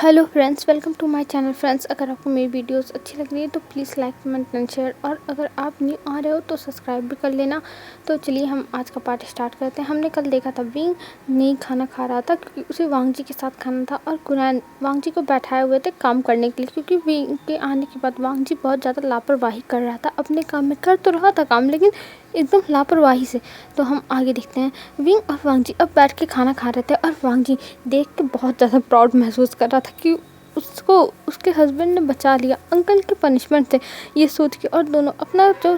Hello friends, welcome to my channel. Friends, अगर आपको मेरी वीडियोस अच्छी लग रही है तो please like comment and share, और अगर आप न्यू आ रहे हो तो सब्सक्राइब भी कर लेना। तो चलिए हम आज का पार्ट स्टार्ट करते हैं। हमने कल देखा था विंग नहीं खाना खा रहा था क्योंकि उसे वांग जी के साथ खाना था, और कुरैन वांग जी को बैठाए हुए थे काम करने के लिए, क्योंकि विंग के आने के बाद वांग जी बहुत ज़्यादा लापरवाही कर रहा था अपने काम में। कर तो रहा था काम, लेकिन एकदम लापरवाही से। तो हम आगे देखते हैं। विंग और वांग जी अब बैठ के खाना खा रहे थे, और वांग जी देख के बहुत ज़्यादा प्राउड महसूस कर रहा था कि उसको उसके हस्बैंड ने बचा लिया अंकल के पनिशमेंट से, ये सोच के। और दोनों अपना जो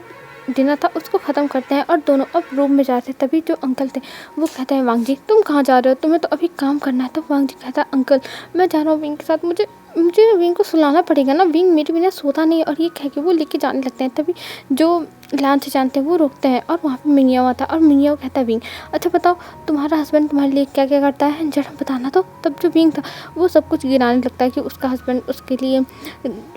डिनर था उसको ख़त्म करते हैं और दोनों अब रूम में जाते हैं। तभी जो अंकल थे वो कहते हैं, वांग जी तुम कहाँ जा रहे हो, तुम्हें तो अभी काम करना है। तो वांग जी कहता है, अंकल मैं जा रहा हूँ विंग के साथ, मुझे मुझे विंग को सुलाना पड़ेगा ना, विंग मेरे बिना सोता नहीं है। और ये कह के वो लेके जाने लगते हैं। तभी जो लान से जानते हैं वो रोकते हैं, और वहाँ पे मियाँ आता है, और मियाँ कहता है, विंग अच्छा बताओ तुम्हारा हस्बैंड तुम्हारे लिए क्या क्या करता है, जरा बताना। तो तब जो विंग था वो सब कुछ गिनाने लगता है कि उसका हस्बैंड उसके लिए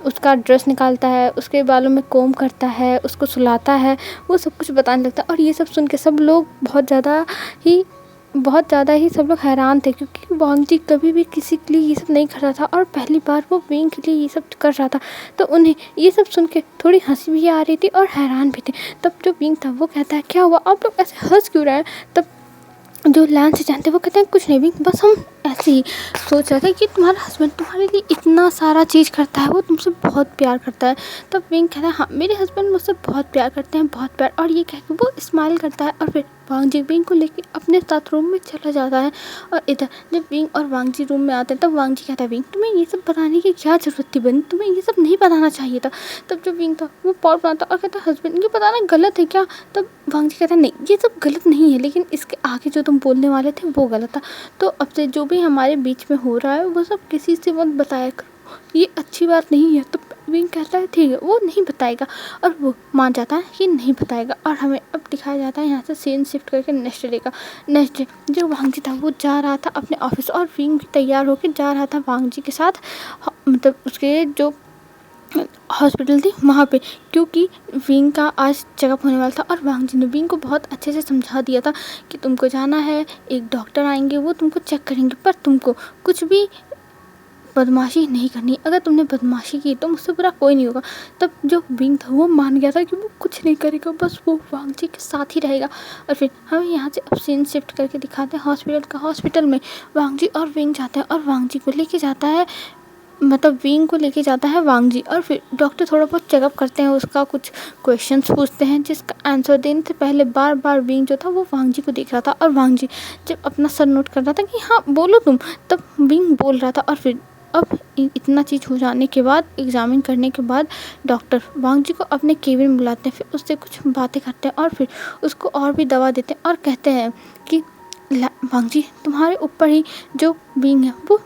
उसका ड्रेस निकालता है, उसके बालों में कोम करता है, उसको सुलाता है, वो सब कुछ बताने लगता है। और ये सब सुन के सब लोग बहुत ज़्यादा ही सब लोग हैरान थे, क्योंकि वांग जी कभी भी किसी के लिए ये सब नहीं करता था, और पहली बार वो विंग के लिए ये सब कर रहा था। तो उन्हें ये सब सुन के थोड़ी हंसी भी आ रही थी और हैरान भी थे। तब जो विंग था वो कहता है, क्या हुआ आप लोग ऐसे हंस क्यों रहे हैं। तब जो लान से जानते हैं वो कहते हैं, कुछ नहीं विंग, बस हम ऐसे ही सोच रहे थे कि तुम्हारा हस्बैंड तुम्हारे लिए इतना सारा चीज़ करता है, वो तुमसे बहुत प्यार करता है। तब विंग कहता है, हाँ मेरे हस्बैंड मुझसे बहुत प्यार करते हैं, बहुत प्यार। और ये कह के वो स्माइल करता है, और फिर वांग जी विंग को लेके अपने साथ रूम में चला जाता है। और इधर जब विंग और वांग जी रूम में आते हैं तब वांग जी कहता है, विंग तुम्हें ये सब बताने की क्या ज़रूरत थी बहन, तुम्हें ये सब नहीं बताना चाहिए था। तब जो विंग था वो पॉट बनाता और कहता, हस्बैंड ये बताना गलत है क्या। तब वांग जी कहता है, नहीं ये सब गलत नहीं है, लेकिन इसके आगे जो तुम बोलने वाले थे वो गलत था। तो अब से जो भी हमारे बीच में हो रहा है वो सब किसी से मत बताया करो, ये अच्छी बात नहीं है। तो विंग कहता है, ठीक है वो नहीं बताएगा, और वो मान जाता है कि नहीं बताएगा। और हमें अब दिखाया जाता है यहाँ से सीन शिफ्ट करके नेक्स्ट डे का। नेक्स्ट डे जो वांग जी था वो जा रहा था अपने ऑफिस, और विंग भी तैयार होकर जा रहा था वांग जी के साथ, मतलब उसके जो हॉस्पिटल थी वहाँ पे, क्योंकि विंग का आज चेकअप होने वाला था। और वांग जी ने विंग को बहुत अच्छे से समझा दिया था कि तुमको जाना है, एक डॉक्टर आएंगे वो तुमको चेक करेंगे, पर तुमको कुछ भी बदमाशी नहीं करनी। अगर तुमने बदमाशी की तो मुझसे बुरा कोई नहीं होगा। तब जो विंग था वो मान गया था कि वो कुछ नहीं करेगा, बस वो वांग जी के साथ ही रहेगा। और फिर हमें यहाँ से अब सीन शिफ्ट करके दिखाते हैं हॉस्पिटल का। हॉस्पिटल में वांग जी और विंग जाते हैं, और वांग जी को लेके जाता है, मतलब विंग को लेके जाता है वांग जी। और फिर डॉक्टर थोड़ा बहुत चेकअप करते हैं, उसका कुछ क्वेश्चंस पूछते हैं जिसका आंसर देने से पहले बार बार विंग जो था वो वांग जी को देख रहा था। और वांग जी जब अपना सर नोट कर रहा था कि हाँ बोलो तुम, तब विंग बोल रहा था। और फिर अब इतना चीज़ हो जाने के बाद, एग्जामिन करने के बाद, डॉक्टर वांग जी को अपने केबिन में बुलाते हैं, फिर उससे कुछ बातें करते हैं, और फिर उसको और भी दवा देते हैं, और कहते हैं कि वांग जी तुम्हारे ऊपर ही जो विंग है वो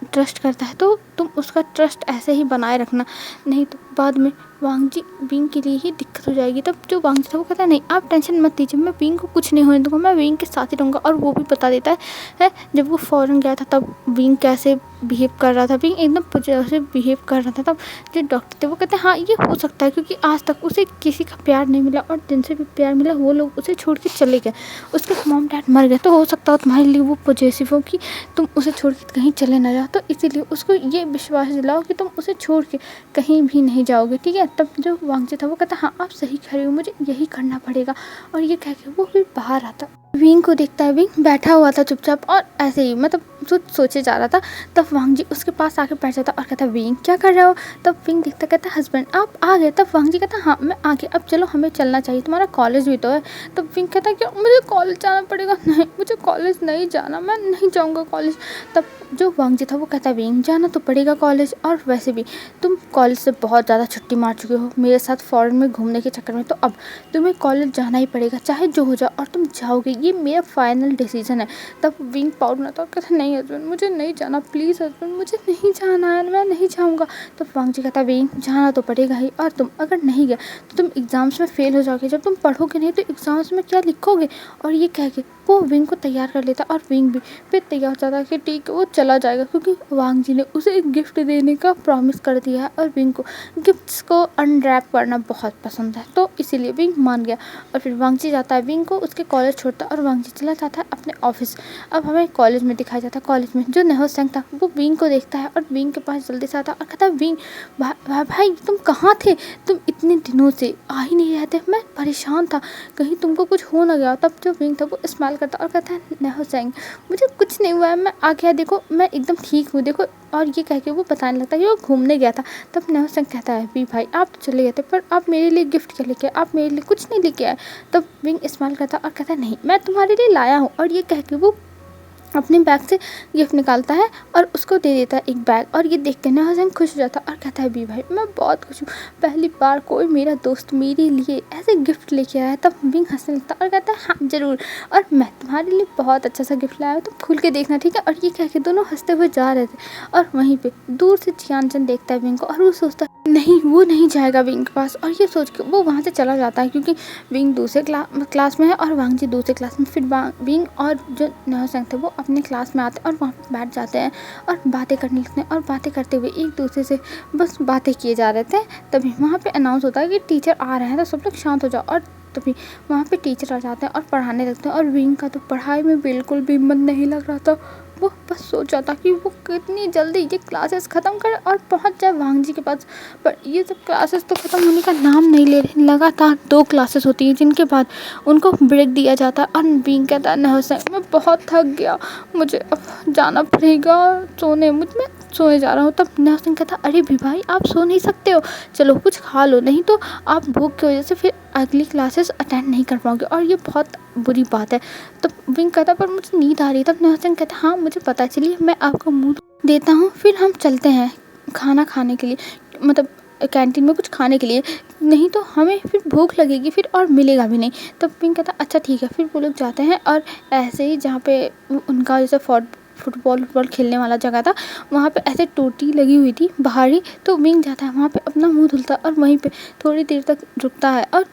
ट्रस्ट करता है, तो तुम उसका ट्रस्ट ऐसे ही बनाए रखना, नहीं तो बाद में वांग जी विंग के लिए ही दिक्कत हो जाएगी। तब जो वांग जी था वो कहता है, नहीं आप टेंशन मत लीजिए, मैं विंग को कुछ नहीं होने दूंगा, मैं विंग के साथ ही रहूँगा। और वो भी बता देता है जब वो फॉरेन गया था तब विंग कैसे बिहेव कर रहा था, विंग एकदम पॉजिटिव बिहेव कर रहा था। तब जो डॉक्टर थे वो कहते हैं, हाँ ये हो सकता है, क्योंकि आज तक उसे किसी का प्यार नहीं मिला, और जिनसे भी प्यार मिला वो लोग उसे छोड़ के चले गए, उसके मॉम डैड मर गए, तो हो सकता है तुम्हारे लिए वो पॉजिटिव हो कि तुम उसे छोड़ के कहीं चले ना जाओ। तो इसीलिए उसको ये विश्वास दिलाओ कि तुम उसे छोड़ के कहीं भी नहीं जाओगे, ठीक है। तब जो वांग जी था वो कहता, हाँ आप सही कह रहे हो, मुझे यही करना पड़ेगा। और ये कह के वो फिर बाहर आता, विंग को देखता है, विंग बैठा हुआ था चुपचाप और ऐसे ही मतलब सोचे जा रहा था। तब वांग जी उसके पास आके बैठ जाता और कहता, विंग क्या कर रहे हो। तब विंग देखता, कहता हस्बैंड आप आ गए। तब वांग जी कहता, हाँ मैं आ गया, अब चलो हमें चलना चाहिए, तुम्हारा कॉलेज भी तो है। तब विंग कहता, क्या मुझे कॉलेज जाना पड़ेगा, नहीं मुझे कॉलेज नहीं जाना, मैं नहीं जाऊँगा कॉलेज। तब जो वांग जी था वो कहता, विंग जाना तो पड़ेगा कॉलेज, और वैसे भी तुम कॉलेज से बहुत ज़्यादा छुट्टी मार चुके हो मेरे साथ फॉरेन में घूमने के चक्कर में, तो अब तुम्हें कॉलेज जाना ही पड़ेगा, चाहे जो हो जाए, और तुम जाओगे, ये मेरा फाइनल डिसीजन है। तब विंग पाउड ना था, कहता नहीं हस्बैंड मुझे नहीं जाना, प्लीज़ हस्बैंड मुझे नहीं जाना है, मैं नहीं जाऊँगा। तब वांग जी कहता, विंग जाना तो पड़ेगा ही, और तुम अगर नहीं गए तो तुम एग्ज़ाम्स में फ़ेल हो जाओगे, जब तुम पढ़ोगे नहीं तो एग्ज़ाम्स में क्या लिखोगे। और ये कह के वो विंग को तैयार कर लेता और विंग भी फिर तैयार हो जाता कि ठीक है वो चला जाएगा, क्योंकि वांग जी ने उसे एक गिफ्ट देने का प्रॉमिस कर दिया है और विंग को गिफ्ट्स को अनरैप करना बहुत पसंद है, तो इसीलिए विंग मान गया। और फिर वांग जी जाता है विंग को उसके कॉलेज छोड़ता है और वांग जी चला जाता है अपने ऑफिस। अब हमें कॉलेज में दिखाया जाता है, कॉलेज में जो नेहो सेंग था वो विंग को देखता है और विंग के पास जल्दी से आता है और कहता है विंग भाई तुम कहाँ थे, तुम इतने दिनों से आ ही नहीं रहे थे, मैं परेशान था कहीं तुमको कुछ हो ना गया। तब जो विंग था वो स्माइल करता और कहता है नेहो सेंग मुझे कुछ नहीं हुआ है, मैं आ गया, देखो मैं एकदम ठीक हूँ देखो। और ये कह के वो बताने लगता है कि वो घूमने गया था। तब नेहो सेंग कहता है वी भाई आप तो चले गए थे पर आप मेरे लिए गिफ्ट क्या लेके आए, आप मेरे लिए कुछ नहीं लेके आए। तब विंग स्माइल करता और कहता है नहीं मैं तुम्हारे लिए लाया हूँ। और ये कह के वो अपने बैग से गिफ्ट निकालता है और उसको दे देता है एक बैग। और ये देख के नेहो सेंग खुश हो जाता है और कहता है बी भाई मैं बहुत खुश हूँ, पहली बार कोई मेरा दोस्त मेरे लिए ऐसे गिफ्ट लेके आया। तब विंग हंसने लगता है और कहता है हाँ ज़रूर, और मैं तुम्हारे लिए बहुत अच्छा सा गिफ्ट लाया हूँ, तुम खुल के देखना ठीक है। और ये कह के दोनों हंसते हुए जा रहे थे और वहीं पे दूर से जियानचन देखता है विंग को और वो सोचता है नहीं वो नहीं जाएगा विंग के पास। और ये सोच के वो वहाँ से चला जाता है क्योंकि विंग दूसरे क्लास में है और वांग जी दूसरे क्लास में। फिर विंग और जो नेहो सेंग थे वो अपने क्लास में आते हैं और वहाँ पर बैठ जाते हैं और बातें करने लगते हैं। और बातें करते हुए एक दूसरे से बस बातें किए जा रहे थे। तभी वहाँ पे अनाउंस होता है कि टीचर आ रहे हैं, तो सब लोग शांत हो जाओ। और तभी वहाँ पे टीचर आ जाते हैं और पढ़ाने लगते हैं और विंग का तो पढ़ाई में बिल्कुल भी मन नहीं लग रहा था। वो बस सोचा था कि वो कितनी जल्दी ये क्लासेस ख़त्म करे और पहुँच जाए वांग जी के पास। पर ये सब क्लासेस तो ख़त्म होने का नाम नहीं ले रहे। लगातार 2 क्लासेस होती हैं जिनके बाद उनको ब्रेक दिया जाता है। और विंग कहता है नेहो सेंग मैं बहुत थक गया, मुझे अब जाना पड़ेगा सोने, मैं सोने जा रहा हूँ। तब नेहो सेंग कहता अरे भी भाई आप सो नहीं सकते हो, चलो कुछ खा लो, नहीं तो आप भूख की वजह से फिर अगली क्लासेस अटेंड नहीं कर पाओगे और ये बहुत बुरी बात है। तो विंग कहता पर मुझे नींद आ रही है। तब नेहो सेंग कहता हाँ मुझे पता, चलिए मैं आपको मुँह देता हूँ, फिर हम चलते हैं खाना खाने के लिए, मतलब कैंटीन में कुछ खाने के लिए, नहीं तो हमें फिर भूख लगेगी फिर और मिलेगा भी नहीं। तब विंग कहता अच्छा ठीक है। फिर वो लोग जाते हैं और ऐसे ही जहाँ पे उनका जैसे फुटबॉल खेलने वाला जगह था वहाँ पे ऐसे टोटी लगी हुई थी बाहर ही। तो विंग जाता है वहाँ पे अपना मुंह धुलता है और वहीं पे थोड़ी देर तक रुकता है और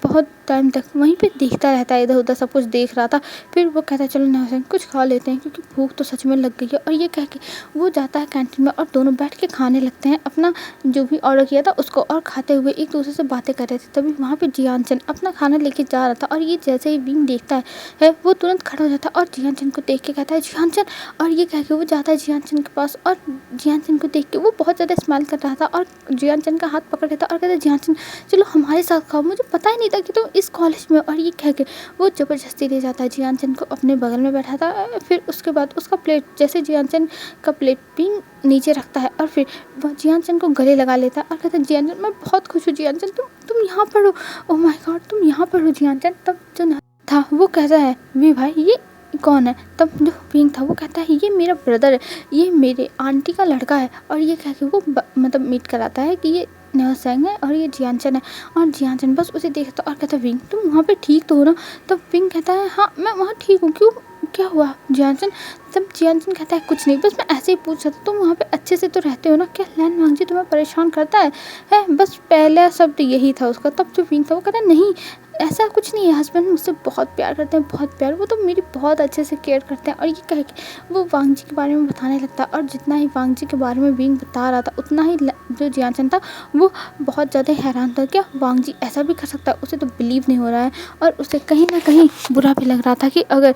बहुत टाइम तक वहीं पे देखता रहता है, इधर उधर सब कुछ देख रहा था। फिर वो कहता है चलो नेहो सेंग कुछ खा लेते हैं क्योंकि भूख तो सच में लग गई है। और ये कह के वो जाता है कैंटीन में और दोनों बैठ के खाने लगते हैं अपना जो भी ऑर्डर किया था उसको, और खाते हुए एक दूसरे से बातें कर रहे थे। तभी वहाँ पे जियानचन अपना खाना लेके जा रहा था और ये जैसे ही विंग देखता है वो तुरंत खड़ा हो जाता है और जियानचन को देख के कहता है जियानचन। और ये कह के वो जाता है जियानचन के पास और जियानचन को देख के वो बहुत ज़्यादा स्माइल कर रहा था और जियानचन का हाथ पकड़ लेता और कहता है जियानचन चलो हमारे साथ खाओ, मुझे पता ही नहीं था कि तुम इस कॉलेज में। और ये कह के वो ज़बरदस्ती ले जाता है जियानचन को अपने बगल में बैठा था। फिर उसके बाद उसका प्लेट जैसे जियानचन का प्लेट विंग नीचे रखता है और फिर वह जियानचन को गले लगा लेता है और कहता है जियानचन मैं बहुत खुश हूँ जियानचन, तुम यहाँ पर हो, ओह माय गॉड तुम यहाँ पर हो जियानचन। तब जो था वो कहता है वी भाई ये कौन है। तब जो विंग था वो कहता है ये मेरा ब्रदर है, ये मेरे आंटी का लड़का है। और ये कह के वो मतलब मीट कराता है कि ये नेहो सेंग है और ये जियानचन है। और जियानचन बस उसे देखता और कहता है विंग तुम वहाँ पे ठीक तो हो ना। तब विंग कहता है हाँ मैं वहाँ ठीक हूँ, क्यों क्या हुआ जियानचन। तब जियानचन कहता है कुछ नहीं, बस मैं ऐसे ही पूछ रहा था तुम वहाँ पे अच्छे से तो रहते हो ना, क्या लैन वांग जी तुम्हें परेशान करता है बस पहला शब्द यही था उसका। तब जो विंग था वो कहता है नहीं ऐसा कुछ नहीं है, हस्बैंड मुझसे बहुत प्यार करते हैं, बहुत प्यार, वो तो मेरी बहुत अच्छे से केयर करते हैं। और ये कह के वो वांग जी के बारे में बताने लगता है और जितना ही वांग जी के बारे में विंग बता रहा था उतना ही जो जियानचन था वो बहुत ज़्यादा हैरान था, क्या वांग जी ऐसा भी कर सकता है, उसे तो बिलीव नहीं हो रहा है। और उसे कहीं ना कहीं बुरा भी लग रहा था कि अगर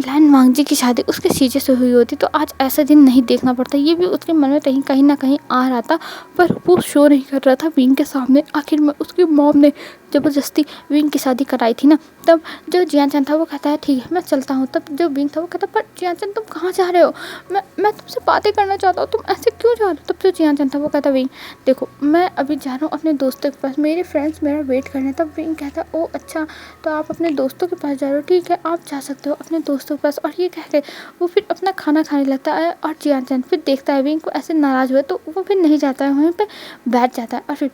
लैन वांग जी की शादी उसके सीजे से हुई होती तो आज ऐसा दिन नहीं देखना पड़ता। ये भी उसके मन में कहीं ना कहीं आ रहा था पर वो शो नहीं कर रहा था विंग के सामने। आखिर में उसकी मॉम ने ज़बरदस्ती विंग की शादी कराई थी ना। तब जो जियानचन था वो कहता है ठीक है मैं चलता हूँ। तब जो विंग था वो कहता पर जियानचन तुम कहाँ जा रहे हो, मैं तुमसे बातें करना चाहता हूँ, तुम ऐसे क्यों जा रहे हो। तब जो जियानचन था वो कहता विंग देखो मैं अभी जा रहा हूँ अपने दोस्तों के पास, मेरे फ्रेंड्स मेरा वेट कर रहे हैं। तब विंग कहता ओ अच्छा तो आप अपने दोस्तों के पास जा रहे हो, ठीक है आप जा सकते हो अपने दोस्तों के पास। और ये कह के वो फिर अपना खाना खाने लगता है और जियानचन फिर देखता है विंग को ऐसे नाराज़ हुआ तो वो फिर नहीं जाता है, वहीं पर बैठ जाता है। और फिर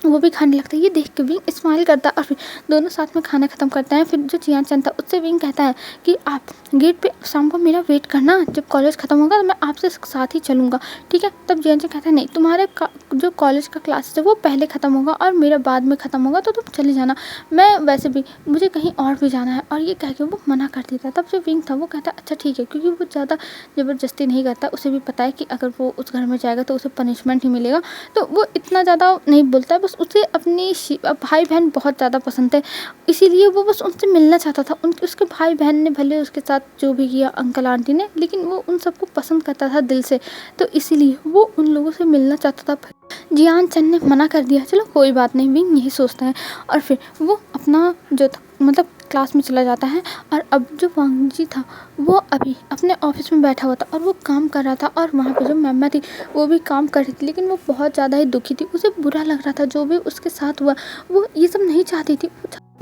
वो भी खाने लगता है। ये देख के विंग स्माइल करता है और फिर दोनों साथ में खाना ख़त्म करते हैं। फिर जो जियान चंद था उससे विंग कहता है कि आप गेट पे शाम को मेरा वेट करना, जब कॉलेज ख़त्म होगा तो मैं आपसे साथ ही चलूँगा, ठीक है। तब जियान चंद कहता है नहीं, तुम्हारे जो कॉलेज का क्लासेस है वो पहले ख़त्म होगा और मेरा बाद में ख़त्म होगा, तो तुम चले जाना, मैं वैसे भी मुझे कहीं और भी जाना है। और ये कह के वो मना कर देता है। तब जो विंग था वो कहता है अच्छा ठीक है, क्योंकि वो ज़्यादा ज़बरदस्ती नहीं करता, उसे भी पता है कि अगर वो उस घर में जाएगा तो उसे पनिशमेंट ही मिलेगा, तो वो इतना ज़्यादा नहीं बोलता है। बस उसे अपनी भाई बहन बहुत ज़्यादा पसंद है, इसीलिए वो बस उनसे मिलना चाहता था। उनके उसके भाई बहन ने भले उसके साथ जो भी किया, अंकल आंटी ने, लेकिन वो उन सबको पसंद करता था दिल से, तो इसीलिए वो उन लोगों से मिलना चाहता था। जियान चंद ने मना कर दिया, चलो कोई बात नहीं, विंग यही सोचता है। और फिर वो अपना जो था मतलब क्लास में चला जाता है। और अब जो वांग जी था वो अभी अपने ऑफिस में बैठा हुआ था और वो काम कर रहा था, और वहाँ पे जो मैम थी वो भी काम कर रही थी, लेकिन वो बहुत ज़्यादा ही दुखी थी। उसे बुरा लग रहा था जो भी उसके साथ हुआ, वो ये सब नहीं चाहती थी।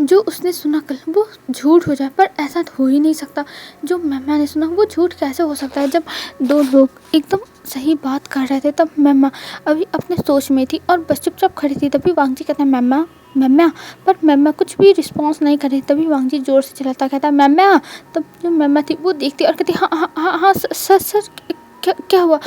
जो उसने सुना कल वो झूठ हो जाए, पर ऐसा तो हो ही नहीं सकता। जो मैमा ने सुना वो झूठ कैसे हो सकता है, जब दो लोग एकदम सही बात कर रहे थे। तब मैमा अभी अपने सोच में थी और बस चुपचाप खड़ी थी। तभी वांग जी कहते हैं मैमा मैमा, पर मैमा कुछ भी रिस्पॉन्स नहीं कर रही। तभी वांग जी जोर से चिल्लाता कहता है मैमा। तब जो मैमा थी वो देखती और कहती हाँ हाँ हाँ हाँ सर सर क्या क्या हुआ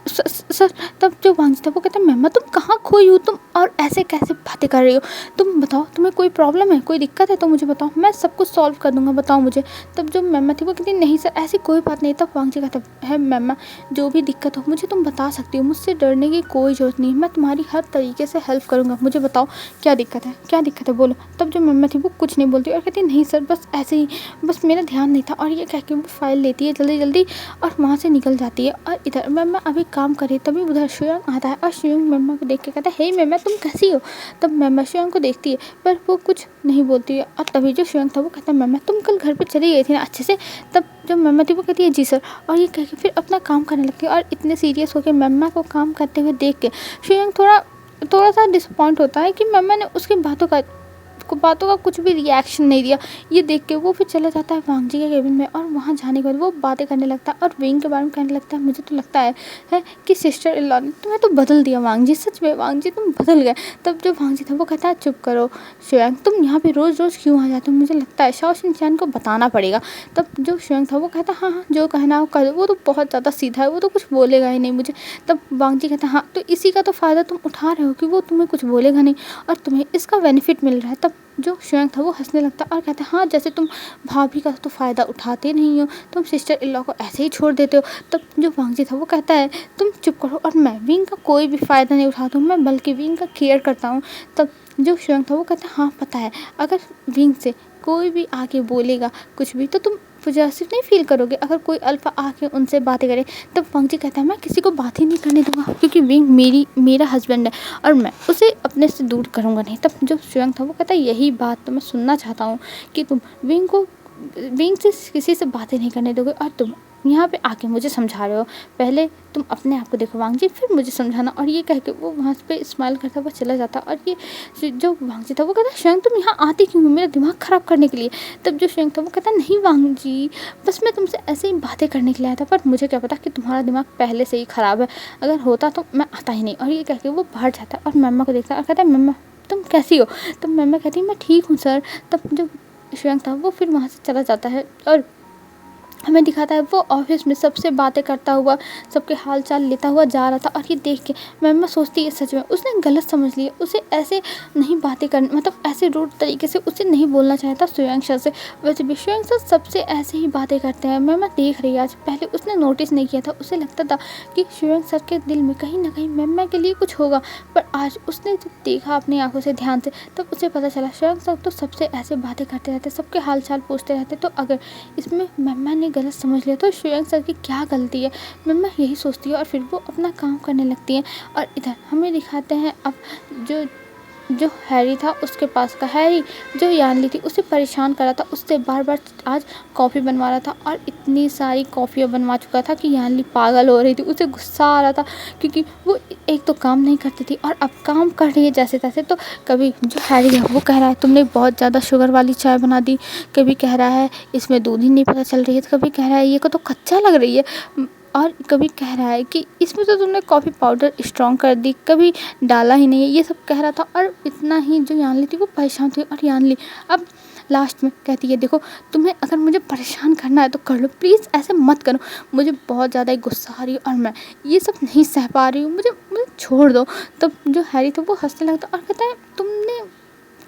सर। तब जो वांग जी था वो कहता है मैमा तुम कहाँ खोई हो, तुम और ऐसे कैसे बातें कर रही हो, तुम बताओ तुम्हें कोई प्रॉब्लम है, कोई दिक्कत है तो मुझे बताओ, मैं सब कुछ सॉल्व कर दूंगा, बताओ मुझे। तब जो मैमा थी वो कहती नहीं सर ऐसी कोई बात नहीं। तब वांग जी कहता है मैमा जो भी दिक्कत हो मुझे तुम बता सकती हो, मुझसे डरने की कोई ज़रूरत नहीं, मैं तुम्हारी हर तरीके से हेल्प करूँगा, मुझे बताओ क्या दिक्कत है, क्या दिक्कत है बोलो। तब जो मैमा थी वो कुछ नहीं बोलती और कहती नहीं सर बस ऐसे ही, बस मेरा ध्यान नहीं था। और ये कह के वो फाइल लेती है जल्दी जल्दी और वहाँ से निकल जाती है। और इधर मैमा अभी काम करे, तभी उधर श्रेयंक आता है और श्रेयंक मैमा को देख के कहता है हे मैमा तुम कैसी हो। तब मैमा श्रेयंक को देखती है पर वो कुछ नहीं बोलती है। और तभी जो श्रेयंक था वो कहता है मैमा तुम कल घर पे चली गई थी ना अच्छे से। तब जो मैमा थी वो कहती है जी सर, और ये कह के फिर अपना काम करने लगती है। और इतने सीरियस होकर मैमा को काम करते हुए देख के श्रेयंक थोड़ा सा डिसअपॉइंट होता है कि मैमा ने उसकी बातों का कुछ भी रिएक्शन नहीं दिया। ये देख के वो फिर चला जाता है वांग जी के केबिन में, और वहाँ जाने के बाद वो बातें करने लगता है और विंग के बारे में कहने लगता है मुझे तो लगता है कि सिस्टर इन लॉ ने तुम्हें तो बदल दिया वांग जी, सच में वांग जी तुम बदल गए। तब जो वांग जी था वो कहता है चुप करो श्रेयंक, तुम यहाँ पे रोज़ रोज़ क्यों आ जाते हो, मुझे लगता है शाओ शिनचैन को बताना पड़ेगा। तब जो श्रेयंक था वो कहता हाँ हाँ जो कहना हो कर दो, वो तो बहुत ज़्यादा सीधा है, वो तो कुछ बोलेगा ही नहीं मुझे। तब वांग जी कहता हाँ तो इसी का तो फ़ायदा तुम उठा रहे हो कि वो तुम्हें कुछ बोलेगा नहीं और तुम्हें इसका बेनिफिट मिल रहा है। तब जो श्रेयंक था वो हंसने लगता और कहता हाँ जैसे तुम भाभी का तो फ़ायदा उठाते नहीं हो, तुम सिस्टर इन लॉ को ऐसे ही छोड़ देते हो। तब जो वांग जी था वो कहता है तुम चुप करो, और मैं विंग का कोई भी फ़ायदा नहीं उठाता हूँ, मैं बल्कि विंग का केयर करता हूँ। तब जो श्रेयंक था वो कहता हाँ पता है, अगर विंग से कोई भी आके बोलेगा कुछ भी तो तुम पॉजिटिव नहीं फील करोगे, अगर कोई अल्फा आके उनसे बातें करे। तब वांग जी कहता है मैं किसी को बात ही नहीं करने दूंगा, क्योंकि विंग मेरा हस्बैंड है और मैं उसे अपने से दूर करूँगा नहीं। तब जो श्रेयंक था वो कहता है यही बात तो मैं सुनना चाहता हूँ कि तुम विंग से किसी से बातें नहीं करने दोगे, और तुम यहाँ पे आके मुझे समझा रहे हो, पहले तुम अपने आप को देखो वांग जी फिर मुझे समझाना। और ये कह के वो वहाँ पे स्माइल करता हुआ चला जाता। और ये जो वांग जी था वो कहता श्रेयंक तुम यहाँ आती क्यों हो, मेरा दिमाग ख़राब करने के लिए। तब जो श्रेयंक था वो कहता नहीं वांग जी बस मैं तुमसे ऐसे ही बातें करने के लिए आया था, पर मुझे क्या पता कि तुम्हारा दिमाग पहले से ही ख़राब है, अगर होता तो मैं आता ही नहीं। और ये कह के वो बाहर जाता है और मम्मा को देखता है और कहता है मम्मा तुम कैसी हो। तब मम्मा कहती है मैं ठीक हूँ सर। तब जो श्रेयंक था वो फिर वहाँ से चला जाता है और हमें दिखाता है वो ऑफिस में सबसे बातें करता हुआ, सबके हाल चाल लेता हुआ जा रहा था। और ये देख के मैम सोचती है सच में उसने गलत समझ लिया, उसे ऐसे नहीं बातें करनी, मतलब ऐसे रूड तरीके से उसे नहीं बोलना चाहिए था श्रेयंक सर से। वैसे भी श्रेयंक सर सबसे ऐसे ही बातें करते हैं। मैम देख रही है आज, पहले उसने नोटिस नहीं किया था, उसे लगता था कि श्रेयंक सर के दिल में कहीं ना कहीं मैम के लिए कुछ होगा, पर आज उसने जब देखा अपनी आंखों से ध्यान से तब उसे पता चला श्रेयंक सर तो सबसे ऐसे बातें करते रहते, सबके हाल चाल पूछते रहते। तो अगर इसमें मैम ने गलत समझ लिया तो श्रेयंक सर की क्या गलती है, मम्मा यही सोचती है और फिर वो अपना काम करने लगती है। और इधर हमें दिखाते हैं अब जो हैरी था उसके पास का हैरी जो यानली थी उसे परेशान कर रहा था, उससे बार बार आज कॉफ़ी बनवा रहा था और इतनी सारी कॉफ़ियाँ बनवा चुका था कि यानली पागल हो रही थी, उसे गुस्सा आ रहा था क्योंकि वो एक तो काम नहीं करती थी और अब काम कर रही है जैसे तैसे। तो कभी जो हैरी है वो कह रहा है तुमने बहुत ज़्यादा शुगर वाली चाय बना दी, कभी कह रहा है इसमें दूध ही नहीं पता चल रही है, तो कभी कह रहा है ये को तो कच्चा लग रही है। और कभी कह रहा है कि इसमें तो तुमने कॉफ़ी पाउडर स्ट्रॉन्ग कर दी, कभी डाला ही नहीं है, ये सब कह रहा था। और इतना ही जो यानली थी वो परेशान थी। और यानली अब लास्ट में कहती है, देखो तुम्हें अगर मुझे परेशान करना है तो कर लो, प्लीज़ ऐसे मत करो, मुझे बहुत ज़्यादा ही गुस्सा आ रही है और मैं ये सब नहीं सह पा रही हूँ, मुझे मुझे छोड़ दो। तब जो हैरी था वो हंसने लगता और कहता है, तुमने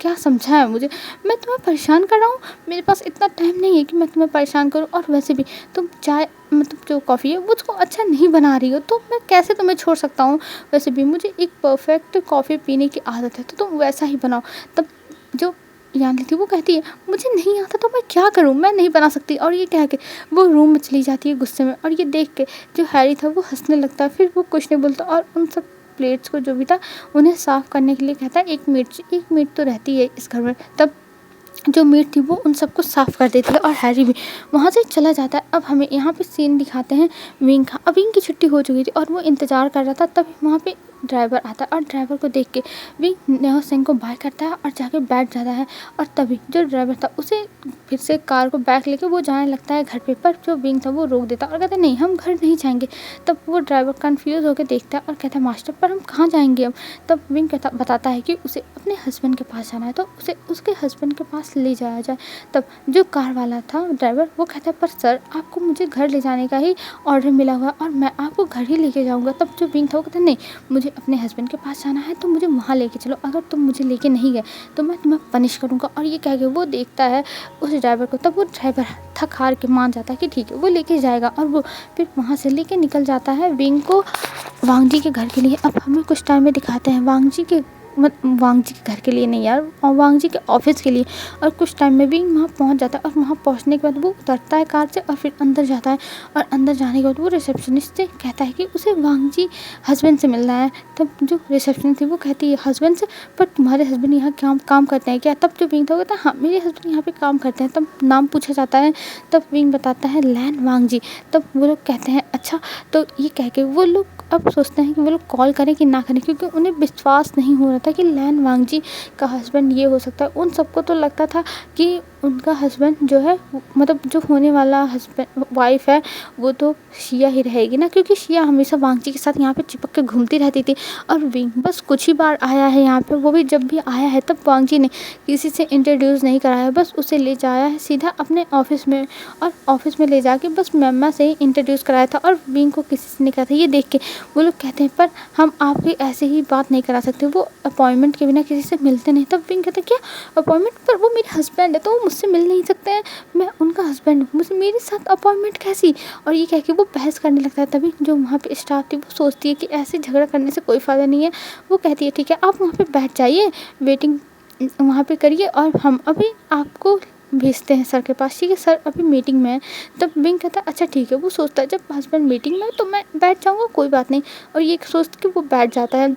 क्या समझा है मुझे, मैं तुम्हें परेशान कर रहा हूँ, मेरे पास इतना टाइम नहीं है कि मैं तुम्हें परेशान करूँ। और वैसे भी तुम चाय मतलब जो कॉफ़ी है वो उसको अच्छा नहीं बना रही हो, तो मैं कैसे तुम्हें छोड़ सकता हूँ। वैसे भी मुझे एक परफेक्ट कॉफ़ी पीने की आदत है, तो तुम वैसा ही बनाओ। तब जो यानी थी वो कहती है, मुझे नहीं आता तो मैं क्या करूँ, मैं नहीं बना सकती। और ये कह के वो रूम में चली जाती है गुस्से में। और ये देख के जो हैरी था वो हंसने लगता है, फिर वो कुछ नहीं बोलता और उन सब प्लेट्स को जो भी था उन्हें साफ़ करने के लिए कहता है, एक मिनट तो रहती है इस घर में। तब जो मेड थी वो उन सबको साफ़ कर देती है और हैरी भी वहाँ से चला जाता है। अब हमें यहाँ पे सीन दिखाते हैं विंग का। अब विंग की छुट्टी हो चुकी थी और वो इंतज़ार कर रहा था, तब वहाँ पे ड्राइवर आता है और ड्राइवर को देख के विंग नेहा सिंह को बाय करता है और जाके बैठ जाता है। और तभी जो ड्राइवर था उसे फिर से कार को बैक लेके वो जाने लगता है घर पे, पर जो विंग था वो रोक देता और कहता है, नहीं हम घर नहीं जाएंगे। तब वो ड्राइवर कन्फ्यूज़ होकर देखता है और कहता है, मास्टर पर हम कहाँ जाएंगे अब। तब विंग बताता है कि उसे अपने हस्बैंड के पास जाना है, तो उसे उसके हस्बैंड के पास ले जाया जाए। तब जो कार वाला था ड्राइवर वो कहता है, पर सर आपको मुझे घर ले जाने का ही ऑर्डर मिला हुआ और मैं आपको घर ही लेके जाऊंगा। तब जो विंग था वो कहता है, नहीं मुझे अपने हस्बैंड के पास जाना है तो मुझे वहाँ लेके चलो, अगर तुम मुझे लेके नहीं गए तो मैं तुम्हें पनिश करूँगा। और ये कह के वो देखता है उस ड्राइवर को। तब वो ड्राइवर थक हार के मान जाता है कि ठीक है वो लेके जाएगा और वो फिर वहाँ से लेके निकल जाता है विंग को वांग जी के घर के लिए। अब हमें कुछ टाइम में दिखाते हैं वांग जी के घर के लिए नहीं यार, और वांग जी के ऑफिस के लिए। और कुछ टाइम में भी वहाँ पहुँच जाता है और वहाँ पहुँचने के बाद वो उतरता है कार से और फिर अंदर जाता है। और अंदर जाने के बाद वो रिसेप्शनिस्ट से कहता है कि उसे वांग जी हस्बैंड से मिलना है। तब जो रिसेप्शनिस्ट थी वो कहती है, हस्बैंड से, पर तुम्हारे हस्बैंड यहाँ काम करते हैं क्या। तब जो विंग था कहता है, हाँ मेरे हस्बैंड यहाँ पे काम करते हैं। तब नाम पूछा जाता है, तब विंग बताता है लैन वांग जी। तब वो लोग कहते हैं अच्छा। तो ये कह के वो लोग अब सोचते हैं कि वो लोग कॉल करें कि ना करें, क्योंकि उन्हें विश्वास नहीं हो रहा था कि लैन वांग जी का हस्बैंड ये हो सकता है। उन सबको तो लगता था कि उनका हस्बैंड जो है मतलब जो होने वाला हस्बैंड वाइफ है वो तो शिया ही रहेगी ना, क्योंकि शिया हमेशा वांग जी के साथ यहाँ पे चिपक के घूमती रहती थी। और विंग बस कुछ ही बार आया है यहाँ पे, वो भी जब भी आया है तब वांग जी ने किसी से इंट्रोड्यूस नहीं कराया, बस उसे ले जाया है सीधा अपने ऑफिस में। और ऑफिस में ले जाके बस मेम्मा से ही इंट्रोड्यूस कराया था और विंग को किसी से नहीं करा था। ये देख के वो लोग कहते हैं, पर हम आपकी ऐसे ही बात नहीं करा सकते, वो अपॉइंटमेंट के बिना किसी से मिलते नहीं। तब विंग कहते हैं, क्या अपॉइंटमेंट, पर वो मेरे हस्बैंड है तो वो मुझसे मिल नहीं सकते हैं, मैं उनका हस्बैंड हूँ, मुझे मेरे साथ अपॉइंटमेंट कैसी। और ये कह के वो बहस करने लगता है। तभी जो वहाँ पे स्टाफ थी वो सोचती है कि ऐसे झगड़ा करने से कोई फ़ायदा नहीं है। वो कहती है, ठीक है आप वहाँ पे बैठ जाइए, वेटिंग वहाँ पे करिए और हम अभी आपको भेजते हैं सर के पास। ठीक है सर अभी मीटिंग में है। तब विंग कहता है अच्छा ठीक है। वो सोचता है जब हस्बैंड मीटिंग में है तो मैं बैठ जाऊँगा, कोई बात नहीं। और ये सोच के वो बैठ जाता है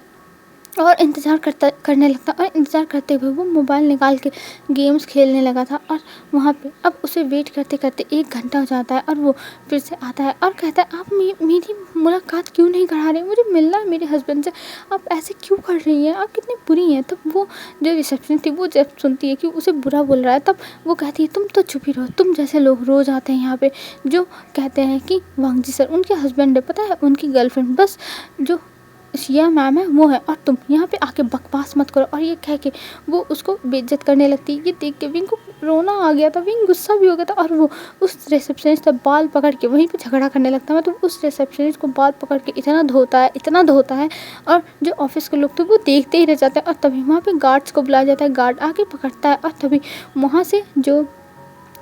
और इंतज़ार करने लगता। और इंतज़ार करते हुए वो मोबाइल निकाल के गेम्स खेलने लगा था। और वहाँ पे अब उसे वेट करते करते 1 घंटा हो जाता है और वो फिर से आता है और कहता है, आप मेरी मुलाकात क्यों नहीं करा रहे, मुझे मिलना है मेरे हस्बैंड से, आप ऐसे क्यों कर रही हैं, आप कितनी बुरी हैं। तब वो जो रिसेप्शन थी वो जब सुनती है कि उसे बुरा बोल रहा है, तब वो कहती है, तुम तो चुप ही रहो, तुम जैसे लोग रोज़ आते हैं यहाँ पे जो कहते हैं कि वांग जी सर उनके हस्बैंड है, पता है उनकी गर्लफ्रेंड बस जो शिया मैम है वो है, और तुम यहाँ पे आके बकवास मत करो। और ये कह के वो उसको बेइज्जत करने लगती है। ये देख के विंग को रोना आ गया था, विंग गुस्सा भी हो गया था और वो उस रिसेप्शनिस्ट का बाल पकड़ के वहीं पे झगड़ा करने लगता है। मतलब उस रिसेप्शनिस्ट को बाल पकड़ के इतना धोता है और जो ऑफिस के लोग थे वो देखते ही रह जाते हैं। और तभी वहाँ पे गार्ड्स को बुलाया जाता है, गार्ड आके पकड़ता है और तभी वहाँ से जो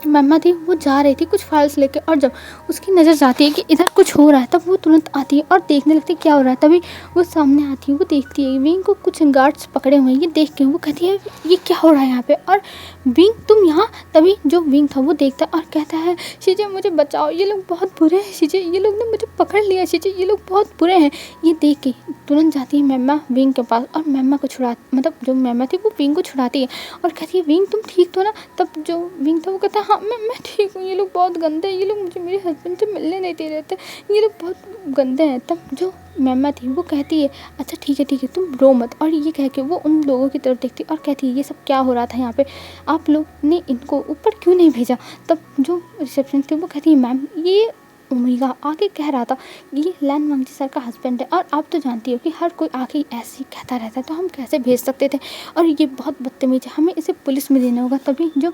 मम्मा थी वो जा रही थी कुछ फाइल्स लेके, और जब उसकी नज़र जाती है कि इधर कुछ हो रहा है तब वो तुरंत आती है और देखने लगती है क्या हो रहा है। तभी वो सामने आती है, वो देखती है विंग को कुछ गार्ड्स पकड़े हुए हैं। ये देख के वो कहती है, ये क्या हो रहा है यहाँ पे, और विंग तुम यहाँ। तभी जो विंग था वो देखता है और कहता है, शीजे मुझे बचाओ, ये लोग बहुत बुरे हैं शीजे, ये लोग ने मुझे पकड़ लिया शीजे, ये लोग बहुत बुरे हैं। ये देख के तुरंत जाती है मम्मा विंग के पास और मम्मा को मतलब जो मम्मा थी वो विंग को छुड़ाती है और कहती है, विंग तुम ठीक तो ना। तब जो विंग था वो कहता है, हाँ मैं ठीक हूँ, ये लोग बहुत गंदे हैं, ये लोग मुझे मेरे हस्बैंड से मिलने नहीं दे रहे थे, ये लोग बहुत गंदे हैं। तब जो मम्मा थी वो कहती है, अच्छा ठीक है तुम रो मत। और ये कह के वो उन लोगों की तरफ देखती और कहती है, ये सब क्या हो रहा था यहाँ पे, आप लोग ने इनको ऊपर क्यों नहीं भेजा। तब जो रिसेप्शन थी वो कहती है, मैम ये ओमेगा आके कह रहा था कि ये लैन वांगजी सर का हस्बैंड है, और आप तो जानती हो कि हर कोई आके ऐसे ही कहता रहता है, तो हम कैसे भेज सकते थे, और ये बहुत बदतमीज है, हमें इसे पुलिस में देना होगा। तभी जो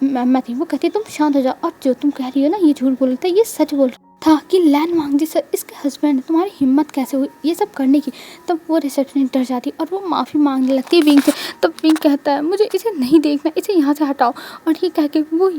मैम थी वो कहती तुम शांत हो जाओ, और जो तुम कह रही हो ना ये झूठ बोल रहे थे, ये सच बोल रहा था कि लैन वांगजी सर इसके हस्बैंड है, तुम्हारी हिम्मत कैसे हुई ये सब करने की। तब वो रिसेप्शनिस्ट डर जाती और वो माफ़ी मांगने लगती है विंग से। तब विंग कहता है मुझे इसे नहीं देखना, इसे यहाँ से हटाओ, और ये कह के वो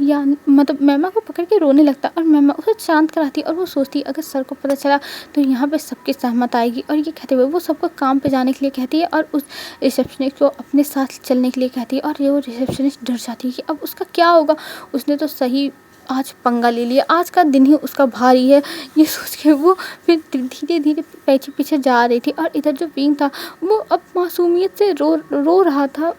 मतलब मैमा को पकड़ के रोने लगता है, और मैमा उसे शांत कराती है, और वो सोचती है अगर सर को पता चला तो यहाँ पे सबकी सहमत आएगी, और ये कहते हुए वो सबको काम पे जाने के लिए कहती है, और उस रिसेप्शनिस्ट को अपने साथ चलने के लिए कहती है, और ये वो रिसेप्शनिस्ट डर जाती है कि अब उसका क्या होगा, उसने तो सही आज पंगा ले लिया, आज का दिन ही उसका भारी है, ये सोच के वो फिर धीरे धीरे पीछे पीछे जा रही थी। और इधर जो विंग था वो अब मासूमियत से रो रहा था,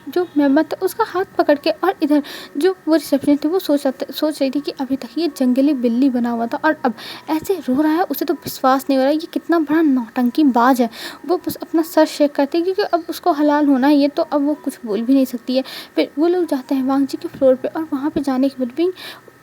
जो मेम्बर था उसका हाथ पकड़ के, और इधर जो वो रिसेप्शन थी वो सोच रही थी कि अभी तक ये जंगली बिल्ली बना हुआ था और अब ऐसे रो रहा है, उसे तो विश्वास नहीं हो रहा है, ये कितना बड़ा नौटंकी बाज है। वो बस अपना सर शेक करती है क्योंकि अब उसको हलाल होना है ये, तो अब वो कुछ बोल भी नहीं सकती है। फिर वो लोग जाते हैं वांगजी के फ्लोर पे, और वहाँ पे जाने के बाद भी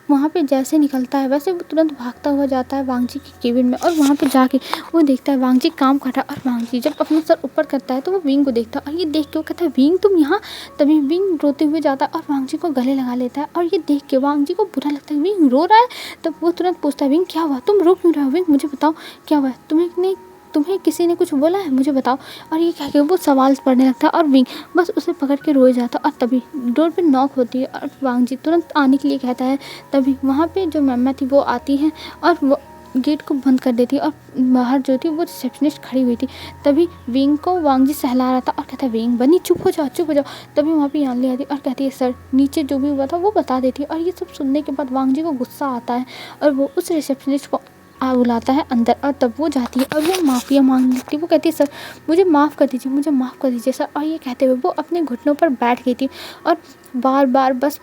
वहाँ पे जैसे निकलता है वैसे वो तुरंत भागता हुआ जाता है वांगजी के केबिन में, और वहाँ पे जाके वो देखता है वांगजी काम कर रहा है, और वांगजी जब अपना सर ऊपर करता है तो वो विंग को देखता है, और ये देख के वो कहता है विंग तुम यहाँ। तभी विंग रोते हुए जाता है और वांगजी को गले लगा लेता है, और ये देख के वांगजी को बुरा लगता है विंग रो रहा है। तब वो तुरंत पूछता है विंग क्या हुआ, तुम रो क्यों रहे हो, विंग मुझे बताओ क्या हुआ है, तुम्हें किसी ने कुछ बोला है, मुझे बताओ। और ये कह के वो सवाल पढ़ने लगता है, और विंग बस उसे पकड़ के रोए जाता है। और तभी डोर पे नॉक होती है और वांगजी तुरंत आने के लिए कहता है। तभी वहाँ पे जो मैम थी वो आती है और वो गेट को बंद कर देती है, और बाहर जो थी वो रिसेप्शनिस्ट खड़ी हुई थी। तभी विंग को वांगजी सहला रहा था और कहता है विंग बनी चुप हो जाओ चुप हो जाओ। तभी वहाँ पे यानली आती और कहती है सर नीचे जो भी हुआ था वो बता देती है। और ये सब सुनने के बाद वांगजी को गुस्सा आता है और वो उस रिसेप्शनिस्ट को बुलाता है अंदर, और तब वो जाती है और वो माफ़िया मांगने लगती है। वो कहती है सर मुझे माफ़ कर दीजिए, मुझे माफ़ कर दीजिए सर। और ये कहते हुए वो अपने घुटनों पर बैठ गई थी और बार बार बस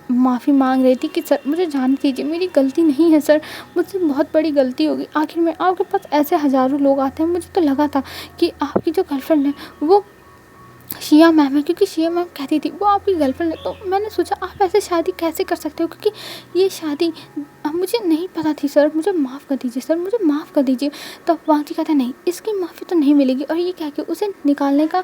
माफ़ी मांग रही थी कि सर मुझे जान दीजिए, मेरी गलती नहीं है सर, मुझसे बहुत बड़ी गलती होगी। आखिर में आपके पास ऐसे हज़ारों लोग आते हैं, मुझे तो लगा था कि आपकी जो गर्लफ्रेंड है वो शिया मैम है, क्योंकि शिया मैम कहती थी वो आपकी गर्लफ्रेंड है, तो मैंने सोचा आप ऐसे शादी कैसे कर सकते हो, क्योंकि ये शादी मुझे नहीं पता थी सर, मुझे माफ़ कर दीजिए सर, मुझे माफ़ कर दीजिए। तो वांगजी कहता है नहीं इसकी माफ़ी तो नहीं मिलेगी, और ये कह के उसे निकालने का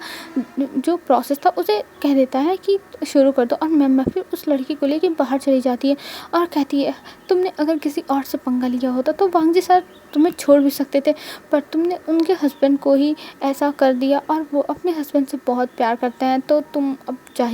जो प्रोसेस था उसे कह देता है कि शुरू कर दो। और मैम फिर उस लड़की को लेकर बाहर चली जाती है और कहती है तुमने अगर किसी और से पंगा लिया होता तो वांगजी सर तुम्हें छोड़ भी सकते थे, पर तुमने उनके हस्बैंड को ही ऐसा कर दिया, और वो अपने हस्बैंड से बहुत प्यार करते हैं, तो तुम अब जान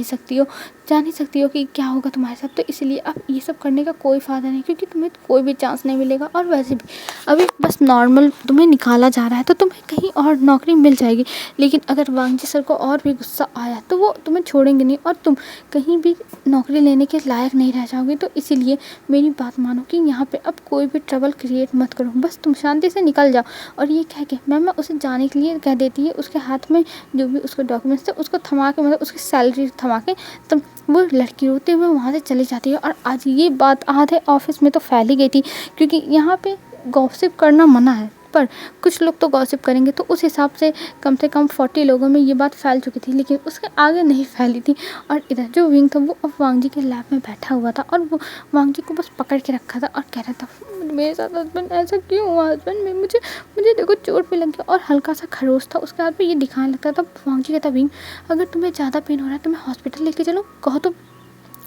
ही सकती हो कि क्या होगा तुम्हारे साथ। तो इसलिए अब ये सब करने का कोई फ़ायदा नहीं, क्योंकि तुम्हें कोई भी चांस नहीं मिलेगा, और वैसे भी अभी बस नॉर्मल तुम्हें निकाला जा रहा है, तो तुम्हें कहीं और नौकरी मिल जाएगी। लेकिन अगर वांगजी सर को और भी गुस्सा आया तो वो तुम्हें छोड़ेंगे नहीं, और तुम कहीं भी नौकरी लेने के लायक नहीं रह जाओगे। तो इसीलिए मेरी बात मानो कि यहाँ पे अब कोई भी ट्रबल क्रिएट मत करो, बस तुम शांति से निकल जाओ। और ये कह के मैम उसे जाने के लिए कह देती है, उसके हाथ में जो भी उसके डॉक्यूमेंट्स थे उसको थमा के, मतलब उसकी सैलरी थमा के, तब वो लड़की रोते हुए वहाँ से चली जाती है। और आज ये बात आधे ऑफिस में तो फैल ही गई थी, क्योंकि यहाँ पे गॉसिप करना मना है, पर कुछ लोग तो गॉसिप करेंगे, तो उस हिसाब से कम 40 लोगों में ये बात फैल चुकी थी, लेकिन उसके आगे नहीं फैली थी। और इधर जो विंग था वो अब वांगजी के लैब में बैठा हुआ था, और वो वांगजी को बस पकड़ के रखा था और कह रहा था मेरे साथ हस्बैंड ऐसा क्यों हुआ, हस्बैंड में मुझे देखो चोट पे लग गया, और हल्का सा खरोच था उसके हाथ पे, ये दिखाने लगता था। वांगजी कहता विंग अगर तुम्हें ज़्यादा पेन हो रहा है तो मैं हॉस्पिटल लेके चलूँ, कहो तो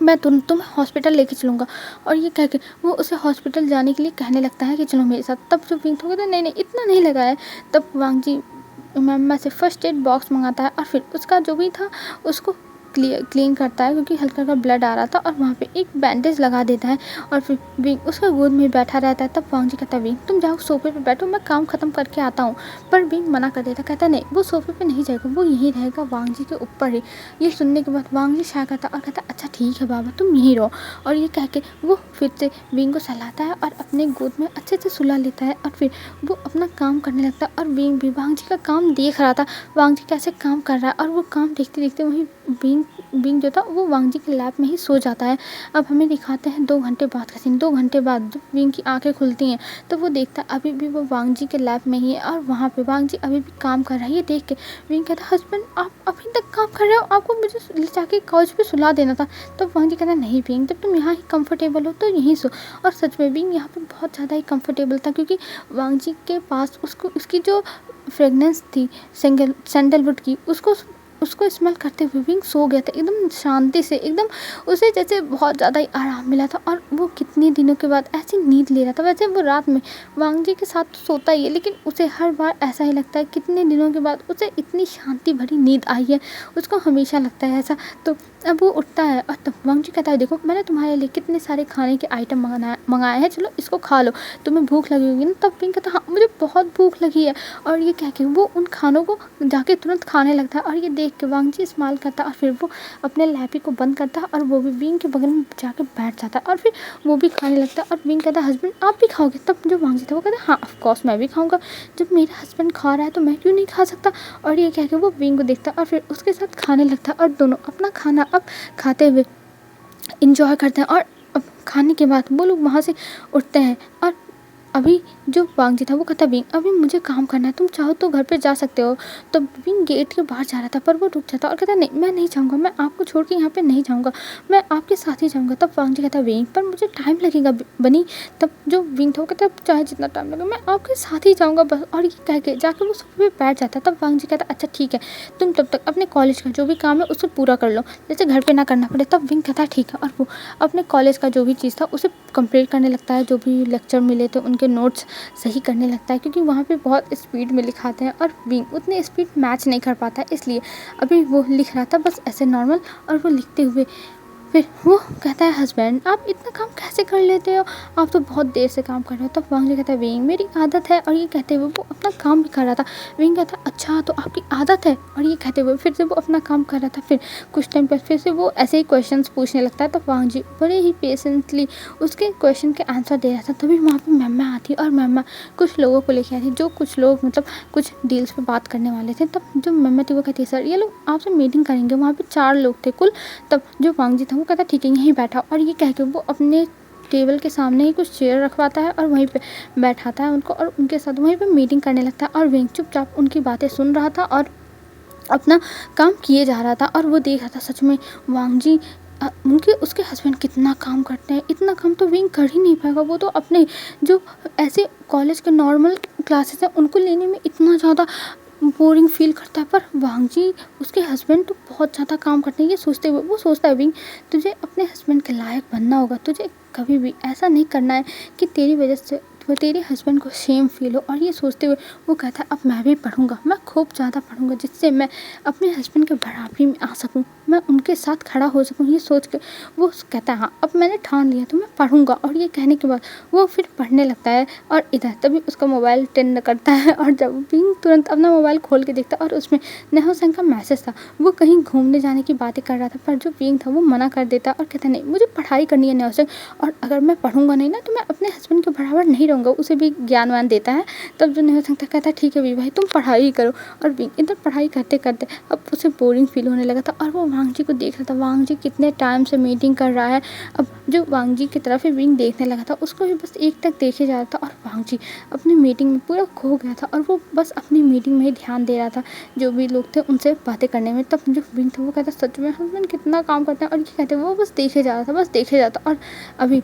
मैं तुम्हें हॉस्पिटल लेके चलूँगा। और ये कह के वो उसे हॉस्पिटल जाने के लिए कहने लगता है कि चलो मेरे साथ। तब जो विंग था नहीं नहीं इतना नहीं लगा है। तब वांगजी मैम से फर्स्ट एड बॉक्स मंगाता है, और फिर उसका जो भी था उसको क्लीन करता है, क्योंकि हल्का हल्का ब्लड आ रहा था, और वहाँ पे एक बैंडेज लगा देता है, और फिर विंग उसका गोद में बैठा रहता है। तब वांगजी कहता है विंग तुम जाओ सोफे पे बैठो, मैं काम ख़त्म करके आता हूँ। पर विंग मना कर देता, कहता नहीं वो सोफे पे नहीं जाएगा, वो यहीं रहेगा वांगजी के ऊपर ही। ये सुनने के बाद वांगजी शाय करता और कहता अच्छा ठीक है बाबा तुम यहीं रहो। और ये कह के वो फिर से विंग को सहलाता है और अपने गोद में अच्छे से सुला लेता है, और फिर वो अपना काम करने लगता है। और विंग भी वांगजी का काम देख रहा था, वांगजी कैसे काम कर रहा है, और वो काम देखते देखते वहीं बीइंग बीइंग जो था वो वांग जी के लैब में ही सो जाता है। अब हमें दिखाते हैं 2 घंटे बाद का सीन। 2 घंटे बाद जब बीइंग की आँखें खुलती हैं तो वो देखता है अभी भी वो वांग जी के लैब में ही है और वहाँ पे वांग जी अभी भी काम कर रहा है। ये देख के बीइंग कहता है हस्बैंड आप अभी तक काम कर रहे हो, आपको मुझे ले जाके काउच पे सुला देना था। तो वांग जी कहता है नहीं बीइंग, जब तुम यहाँ ही कंफर्टेबल हो तो यहीं सो। और सच में बीइंग यहाँ पे बहुत ज़्यादा ही कंफर्टेबल था, क्योंकि वांग जी के पास उसको उसकी जो फ्रेगनेंस थी सैंडलवुड की, उसको उसको स्मेल करते हुए बीइंग सो गया था एकदम शांति से, एकदम उसे जैसे बहुत ज़्यादा ही आराम मिला था। और वो कितने दिनों के बाद ऐसी नींद ले रहा था। वैसे वो रात में वांग जी के साथ तो सोता ही है, लेकिन उसे हर बार ऐसा ही लगता है कितने दिनों के बाद उसे इतनी शांति भरी नींद आई है, उसको हमेशा लगता है ऐसा। तो अब वो उठता है और तब वांग जी कहता है देखो मैंने तुम्हारे लिए कितने सारे खाने के आइटम मंगाए हैं, चलो इसको खा लो, तुम्हें भूख लगी होगी ना। तब बीइंग कहता है हाँ मुझे बहुत भूख लगी है। और ये कह के वो उन खानों को जाके तुरंत खाने लगता है। और ये देख के वांग जी स्माइल करता है और फिर वो अपने लैपी को बंद करता है और वो भी बीइंग के बगल में जाके बैठ जाता है और फिर वो भी खाने लगता है। और बीइंग कहता है हस्बैंड आप भी खाओगे? तब जो वांग जी था वो कहता है हाँ ऑफ कोर्स मैं भी खाऊंगा, जब मेरा हस्बैंड खा रहा है तो मैं क्यों नहीं खा सकता। और ये कह के वो बीइंग को देखता है और फिर उसके साथ खाने लगता है और दोनों अपना खाना अब खाते हुए इंजॉय करते हैं। और अब खाने के बाद वो लोग वहाँ से उठते हैं और अभी जो वांग जी था वो कहता बीइंग अभी मुझे काम करना है, तुम चाहो तो घर पे जा सकते हो। तो बीइंग गेट के बाहर जा रहा था पर वो रुक जाता और कहता नहीं मैं नहीं जाऊँगा, मैं आपको छोड़ के यहाँ पे नहीं जाऊँगा, मैं आपके साथ ही जाऊँगा। तब वांग जी कहता बीइंग पर मुझे टाइम लगेगा बनी। तब जो बीइंग था वो कहता चाहे जितना टाइम लगे मैं आपके साथ ही जाऊँगा बस। और ये कह के जाके वो सोफे पे बैठ जाता है। तब वांग जी कहता अच्छा ठीक है, तुम तब तक अपने कॉलेज का जो भी काम है उसे पूरा कर लो, जैसे घर पे ना करना पड़े। तब बीइंग कहता ठीक है और वो अपने कॉलेज का जो भी चीज़ था उसे कंप्लीट करने लगता है, जो भी लेक्चर मिले थे उनके नोट्स सही करने लगता है, क्योंकि वहाँ पे बहुत स्पीड में लिखाते हैं और बीइंग उतने स्पीड मैच नहीं कर पाता है, इसलिए अभी वो लिख रहा था बस ऐसे नॉर्मल। और वो लिखते हुए फिर वो कहता है हस्बैंड आप इतना काम कैसे कर लेते हो, आप तो बहुत देर से काम कर रहे हो। तब वांग जी कहता है बीइंग मेरी आदत है। और ये कहते हुए वो अपना काम भी कर रहा था। बीइंग कहता है अच्छा तो आपकी आदत है। और ये कहते हुए फिर से वो अपना काम कर रहा था। फिर कुछ टाइम पर फिर से वो ऐसे ही क्वेश्चंस पूछने लगता है। तब वांग जी बड़े ही पेशेंटली उसके क्वेश्चन के आंसर दे रहा था। तभी वहाँ पर मैमा आती और मैमा कुछ लोगों को लेके आई थी, जो कुछ लोग मतलब कुछ डील्स पे बात करने वाले थे। तब जो मैमा थी वो कहती है सर ये लोग आपसे मीटिंग करेंगे। वहाँ पे 4 लोग थे कुल। तब जो वांग जी था वो कहता ठीक है यहीं बैठा। और ये कह के वो अपने टेबल के सामने ही कुछ चेयर रखवाता है और वहीं पे बैठाता है उनको और उनके साथ वहीं पे मीटिंग करने लगता है। और विंग चुपचाप उनकी बातें सुन रहा था और अपना काम किए जा रहा था। और वो देख रहा था सच में वांग जी उनके उसके हस्बैंड कितना काम करते हैं, इतना काम तो विंग कर ही नहीं पाएगा। वो तो अपने जो ऐसे कॉलेज के नॉर्मल क्लासेस हैं उनको लेने में इतना ज़्यादा बोरिंग फील करता है, पर वांग जी उसके हस्बैंड तो बहुत ज़्यादा काम करते हैं। ये सोचते हुए वो सोचता है विंग तुझे अपने हस्बैंड के लायक बनना होगा, तुझे कभी भी ऐसा नहीं करना है कि तेरी वजह से तेरे हस्बैंड को शेम फील हो। और ये सोचते हुए वो कहता है अब मैं भी पढ़ूंगा, मैं खूब ज़्यादा पढ़ूंगा जिससे मैं अपने हस्बैंड के बराबरी में आ सकूं, मैं उनके साथ खड़ा हो सकूं। ये सोच के वो कहता है हाँ अब मैंने ठान लिया तो मैं पढ़ूंगा। और ये कहने के बाद वो फिर पढ़ने लगता है। और इधर तभी उसका मोबाइल टेंड करता है और जब विंग तुरंत अपना मोबाइल खोल के देखता और उसमें नेहा सेन का मैसेज था। वो कहीं घूमने जाने की बातें कर रहा था, पर जो विंग था वो मना कर देता और कहता नहीं मुझे पढ़ाई करनी है नेहा सेन, और अगर मैं पढ़ूंगा नहीं ना तो मैं अपने हस्बैंड के बराबर नहीं रहूँगा। उसे भी ज्ञान वान देता है। तब जो नेहा सेन कहता है ठीक है वी भाई तुम पढ़ाई ही करो। और विंग इधर पढ़ाई करते करते अब उसे बोरिंग फील होने लगा था और वो वांग जी को देख रहा था। वांग जी कितने टाइम से मीटिंग कर रहा है। अब जो वांग जी की तरफ विंग देखने लगा था उसको भी बस एक तक देखे जा रहा था। और वांग जी अपनी मीटिंग में पूरा खो गया था और वो बस अपनी मीटिंग में ही ध्यान दे रहा था, जो भी लोग थे उनसे बातें करने में। तब जो विंग था वो कहता सच में हस्बैंड कितना काम करते हैं। और ये कहते वो बस देखे जा रहा था, बस देखे जाता। और अभी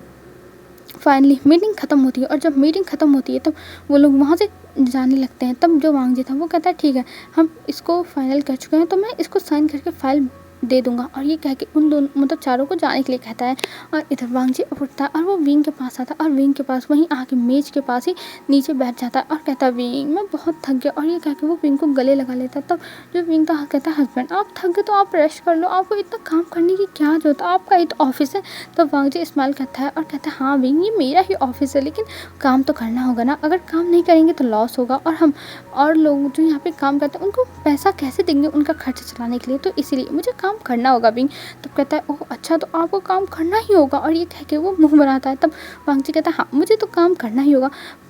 फाइनली मीटिंग ख़त्म होती है और जब मीटिंग ख़त्म होती है तब वो लोग वहाँ से जाने लगते हैं। तब जो वांग जी था वो कहता है ठीक है हम इसको फाइनल कर चुके हैं तो मैं इसको साइन करके फाइल दे दूंगा। और ये कह के उन दोनों मतलब चारों को जाने के लिए कहता है। और इधर वांग जी उठता है और वो विंग के पास आता है और विंग के पास वहीं आके मेज के पास ही नीचे बैठ जाता है और कहता है विंग मैं बहुत थक गया। और ये कह के वो विंग को गले लगा लेता है। तब जो विंग था कहता है हस्बैंड आप थक गए तो आप रेस्ट कर लो, आपको इतना काम करने की क्या जरूरत है, आपका ही तो ऑफिस है। तब वांग जी स्माइल करता है और कहता है हाँ विंग ये मेरा ही ऑफिस है, लेकिन काम तो करना होगा ना, अगर काम नहीं करेंगे तो लॉस होगा और हम और लोग जो यहाँ पे काम करते हैं उनको पैसा कैसे देंगे उनका खर्चा चलाने के लिए, तो इसीलिए मुझे काम करना होगा विंग। तब कहता है ओह अच्छा तो आपको काम करना ही होगा। और ये कह के वो मुंह बनाता है। तब वांग जी कहता है हाँ मुझे तो काम करना ही होगा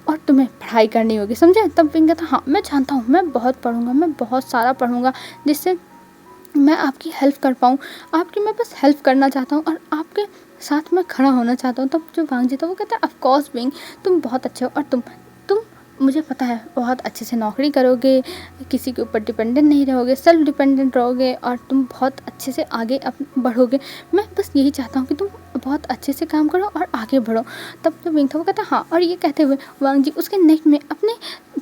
और तुम्हें पढ़ाई करनी होगी समझे। तब विंग कहता है हाँ मैं जानता हूँ, मैं बहुत पढ़ूंगा, मैं बहुत सारा पढ़ूंगा जिससे मैं आपकी हेल्प कर पाऊँ, आपकी मैं बस हेल्प करना चाहता हूँ और आपके साथ मैं खड़ा होना चाहता हूँ। तब जो वांगजी था वो कहता है ऑफ कोर्स बिंग, तुम बहुत अच्छे हो और तुम मुझे पता है बहुत अच्छे से नौकरी करोगे, किसी के ऊपर डिपेंडेंट नहीं रहोगे, सेल्फ डिपेंडेंट रहोगे और तुम बहुत अच्छे से आगे बढ़ोगे। मैं बस यही चाहता हूँ कि तुम बहुत अच्छे से काम करो और आगे बढ़ो। तब जो विंग था वो कहता है हाँ, और ये कहते हुए वांगजी उसके नेक में अपने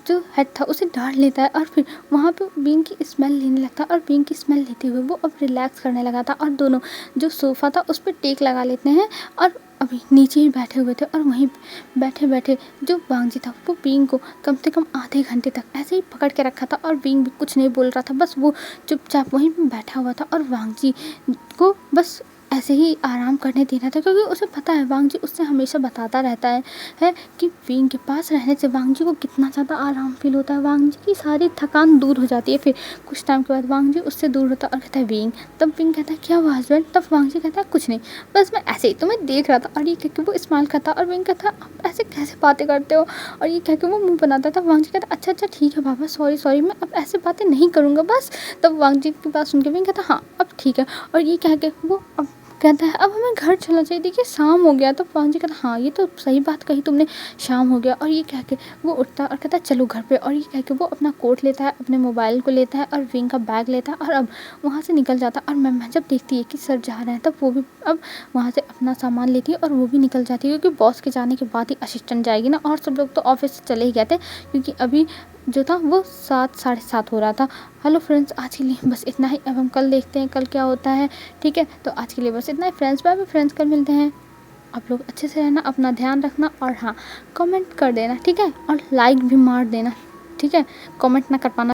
जो हेड था उसे डाल लेता है और फिर वहाँ पे बींग की स्मेल लेने लगता है और बींग की स्मेल लेते हुए वो अब रिलैक्स करने लगा था और दोनों जो सोफ़ा था उस पर टेक लगा लेते हैं और अभी नीचे ही बैठे हुए थे और वहीं बैठे बैठे जो वांगजी था वो बींग को कम से कम आधे घंटे तक ऐसे ही पकड़ के रखा था और बींग भी कुछ नहीं बोल रहा था, बस वो चुपचाप वहीं बैठा हुआ था और वांगजी को बस ऐसे ही आराम करने दे रहा था, क्योंकि उसे पता है वांगजी उससे हमेशा बताता रहता है कि विंग के पास रहने से वांगजी को कितना ज़्यादा आराम फील होता है, वांगजी की सारी थकान दूर हो जाती है। फिर कुछ टाइम के बाद वांगजी उससे दूर होता है और कहता है विंग। तब विंग कहता है क्या हुआ हस्बैंड? तब वांगजी कहता है कुछ नहीं, बस मैं ऐसे ही तुम्हें देख रहा था। और ये कह के वो स्माइल करता और विंग कहता है आप ऐसे कैसे बातें करते हो, और ये कह के वो मुँह बनाता था। वांगजी कहता अच्छा अच्छा ठीक है पापा, सॉरी मैं अब ऐसे बातें नहीं करूँगा बस। तब वांगजी की बात सुन के विंग कहता हाँ अब ठीक है, और ये कह के वो अब कहता है अब हमें घर चलना चाहिए, देखिए शाम हो गया। तो वांगजी कहता हाँ ये तो सही बात कही तुमने, शाम हो गया। और ये कह के वो उठता है और कहता है चलो घर पे। और ये कह के वो अपना कोट लेता है, अपने मोबाइल को लेता है और विंग का बैग लेता है और अब वहाँ से निकल जाता है। और मैं जब देखती है कि सर जा रहे हैं तब वो भी अब वहाँ से अपना सामान लेती है और वो भी निकल जाती है, क्योंकि बॉस के जाने के बाद ही असिस्टेंट जाएगी ना, और सब लोग तो ऑफिस से चले ही गए थे क्योंकि अभी जो था वो 7 साढ़े 7 हो रहा था। हेलो फ्रेंड्स, आज के लिए बस इतना ही। अब हम कल देखते हैं कल क्या होता है। ठीक है, तो आज के लिए बस इतना ही फ्रेंड्स। बाय बाय फ्रेंड्स, कल मिलते हैं। आप लोग अच्छे से रहना, अपना ध्यान रखना और हाँ कमेंट कर देना, ठीक है, और लाइक भी मार देना, ठीक है। कमेंट ना कर पाना